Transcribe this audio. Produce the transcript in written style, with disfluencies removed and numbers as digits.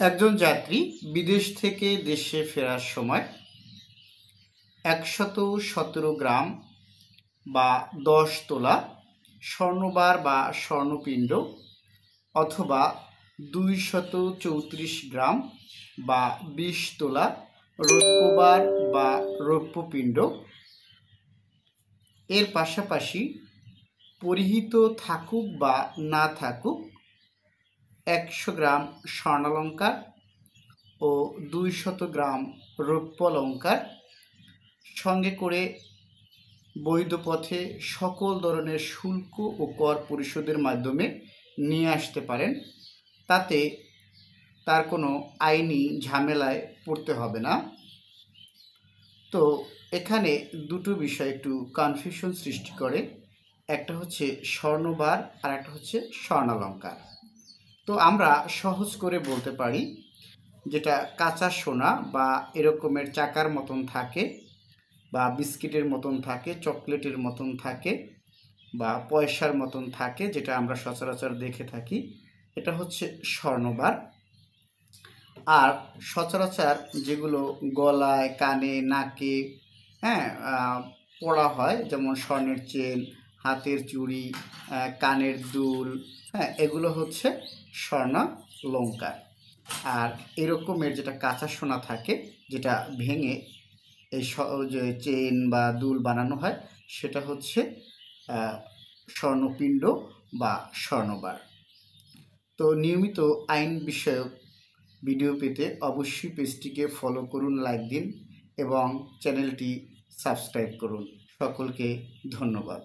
একজন যাত্রী বিদেশ থেকে দেশে ফেরার সময় ১১৭ গ্রাম বা ১০ তোলা স্বর্ণবার বা স্বর্ণপিণ্ড অথবা ২৩৪ গ্রাম বা ২০ তোলা রৌপ্যবার বা রৌপ্যপিণ্ড এর পাশাপাশি পরিহিত থাকুক বা না থাকুক ১০০ গ্রাম স্বর্ণালঙ্কার ও ২০০ গ্রাম রৌপ্যালঙ্কার সঙ্গে করে বৈধ পথে সকল ধরনের শুল্ক ও কর পরিশোধের মাধ্যমে নিয়ে আসতে পারেন। তাতে তার কোনো আইনি ঝামেলায় পড়তে হবে না। তো এখানে দুটো বিষয় একটু কনফিউশন সৃষ্টি করে, একটা হচ্ছে স্বর্ণবার আর একটা হচ্ছে স্বর্ণালঙ্কার। তো আমরা সহজ করে বলতে পারি, যেটা কাঁচা সোনা বা এরকমের চাকার মতন থাকে বা বিস্কিটের মতন থাকে, চকলেটের মতন থাকে বা পয়সার মতন থাকে, যেটা আমরা সচরাচর দেখে থাকি, এটা হচ্ছে স্বর্ণবার। আর সচরাচর যেগুলো গলায়, কানে, নাকে পরা হয়, যেমন স্বর্ণের চেন, হাতের চুড়ি, কানের দুল, এগুলো হচ্ছে স্বর্ণালঙ্কার। আর এরকমের যেটা কাঁচা সোনা থাকে, যেটা ভেঙে এই যে চেন বা দুল বানানো হয়, সেটা হচ্ছে স্বর্ণপিণ্ড বা স্বর্ণবার। তো নিয়মিত আইন বিষয়ক ভিডিও পেতে অবশ্যই পেজটিকে ফলো করুন, লাইক দিন এবং চ্যানেলটি সাবস্ক্রাইব করুন। সকলকে ধন্যবাদ।